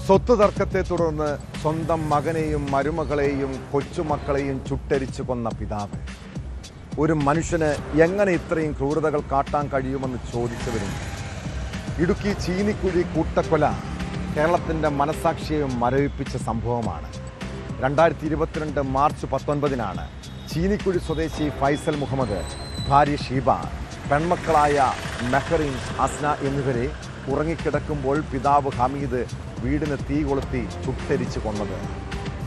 സ്വത്ത് തർക്കത്തെ തുടർന്ന് സ്വന്തം മകനെയും മരുമകളെയും കൊച്ചുമക്കളെയും ചുട്ടരിച്ചു കൊന്ന പിതാവ്. ഒരു മനുഷ്യന് എങ്ങനെ ഇത്രയും ക്രൂരതകൾ കാട്ടാൻ കഴിയുമെന്ന് ചോദിച്ചവരും. ഇടുക്കി ചീനിക്കുഴി കൂട്ടക്കൊല കേരളത്തിൻ്റെ മനസാക്ഷിയെ മരവിപ്പിച്ച സംഭവമാണ്. 2022 മാർച്ച് 19 ചീനിക്കുഴി സ്വദേശി ഫൈസൽ മുഹമ്മദ്, ഭാര്യ ഷീബ, പെൺമക്കളായ മെഹറിൻ, അസ്ന എന്നിവരെ ഉറങ്ങിക്കിടക്കുമ്പോൾ പിതാവ് ഹമീദ് വീടിന് തീ കൊളുത്തി ചുട്ടരിച്ചു കൊന്നത്.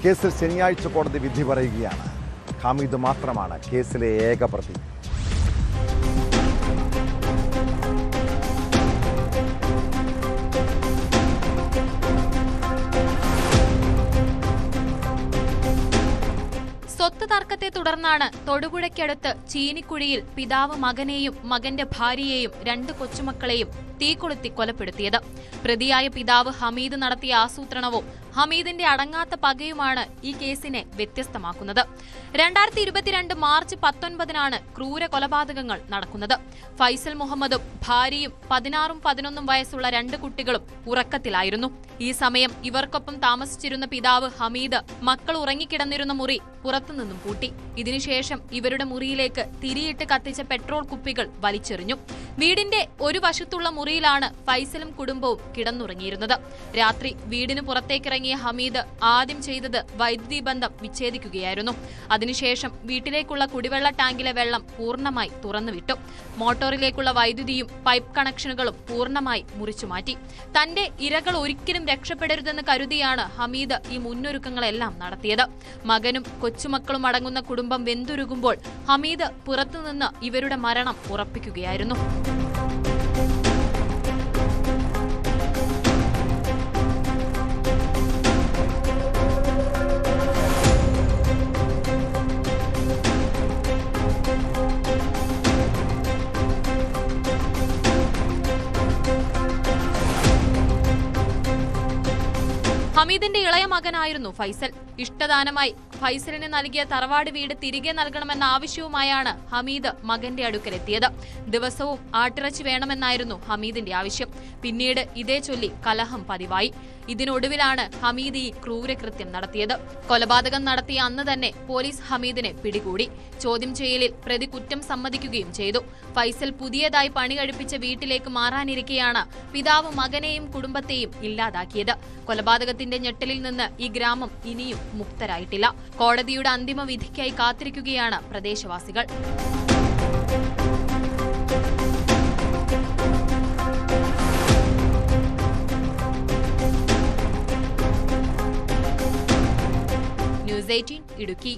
കേസിൽ ശനിയാഴ്ച കോടതി വിധി പറയുകയാണ്. ഹമീദ് മാത്രമാണ് കേസിലെ ഏക പ്രതി. സ്വത്ത് തർക്കത്തെ തുടർന്നാണ് തൊടുപുഴയ്ക്കടുത്ത് ചീനിക്കുഴിയിൽ പിതാവ് മകനെയും മകന്റെ ഭാര്യയെയും 2 കൊച്ചുമക്കളെയും തീകൊളുത്തി കൊലപ്പെടുത്തിയത്. പ്രതിയായ പിതാവ് ഹമീദ് നടത്തിയ ആസൂത്രണവും ഹമീദിന്റെ അടങ്ങാത്ത പകയുമാണ് ഈ കേസിനെ വ്യത്യസ്തമാക്കുന്നത്. 2022 മാർച്ച് 19 ക്രൂര കൊലപാതകങ്ങൾ നടക്കുന്നത്. ഫൈസൽ മുഹമ്മദും ഭാര്യയും 16ഉം 11ഉം വയസ്സുള്ള 2 കുട്ടികളും ഉറക്കത്തിലായിരുന്നു. ഈ സമയം ഇവർക്കൊപ്പം താമസിച്ചിരുന്ന പിതാവ് ഹമീദ് മക്കൾ ഉറങ്ങിക്കിടന്നിരുന്ന മുറി പുറത്തുനിന്നും പൂട്ടി. ഇതിനുശേഷം ഇവരുടെ മുറിയിലേക്ക് തിരിയിട്ട് കത്തിച്ച പെട്രോൾ കുപ്പികൾ വലിച്ചെറിഞ്ഞു. വീടിന്റെ ഒരു വശത്തുള്ള മുറിയിലാണ് ഫൈസലും കുടുംബവും കിടന്നുറങ്ങിയിരുന്നത്. രാത്രി വീടിന് പുറത്തേക്കിറങ്ങിയ ഹമീദ് ആദ്യം ചെയ്തത് വൈദ്യുതി ബന്ധം വിച്ഛേദിക്കുകയായിരുന്നു. അതിനുശേഷം വീട്ടിലേക്കുള്ള കുടിവെള്ള ടാങ്കിലെ വെള്ളം പൂർണ്ണമായി തുറന്നുവിട്ടു. മോട്ടോറിലേക്കുള്ള വൈദ്യുതിയും പൈപ്പ് കണക്ഷനുകളും പൂർണ്ണമായി മുറിച്ചുമാറ്റി. തന്റെ ഇരകൾ ഒരിക്കലും രക്ഷപ്പെടരുതെന്ന് കരുതിയാണ് ഹമീദ് ഈ മുന്നൊരുക്കങ്ങളെല്ലാം നടത്തിയത്. മകനും കൊച്ചുമക്കളും അടങ്ങുന്ന കുടുംബം വെന്തുരുകുമ്പോൾ ഹമീദ് പുറത്തുനിന്ന് ഇവരുടെ മരണം ഉറപ്പിക്കുകയായിരുന്നു. ഹമീദിന്റെ ഇളയ മകനായിരുന്നു ഫൈസൽ. ഇഷ്ടദാനമായി ഫൈസലിന് നൽകിയ തറവാട് വീട് തിരികെ നൽകണമെന്ന ആവശ്യവുമായാണ് ഹമീദ് മകന്റെ അടുക്കലെത്തിയത്. ദിവസവും ആട്ടിറച്ചി വേണമെന്നായിരുന്നു ഹമീദിന്റെ ആവശ്യം. പിന്നീട് ഇതേ ചൊല്ലി കലഹം പതിവായി. ഇതിനൊടുവിലാണ് ഹമീദ് ഈ ക്രൂരകൃത്യം നടത്തിയത്. കൊലപാതകം നടത്തിയ അന്ന് തന്നെ പോലീസ് ഹമീദിനെ പിടികൂടി. ചോദ്യം ചെയ്യലിൽ പ്രതി കുറ്റം സമ്മതിക്കുകയും ചെയ്തു. ഫൈസൽ പുതിയതായി പണി കഴിപ്പിച്ച വീട്ടിലേക്ക് മാറാനിരിക്കെയാണ് പിതാവ് മകനെയും കുടുംബത്തെയും ഇല്ലാതാക്കിയത്. കൊലപാതകത്തിന്റെ ഞെട്ടലിൽ നിന്ന് ഈ ഗ്രാമം ഇനിയും മുക്തരായിട്ടില്ല. കോടതിയുടെ അന്തിമ വിധിക്കായി കാത്തിരിക്കുകയാണ് പ്രദേശവാസികൾ. ന്യൂസ് 18 ഇടുക്കി.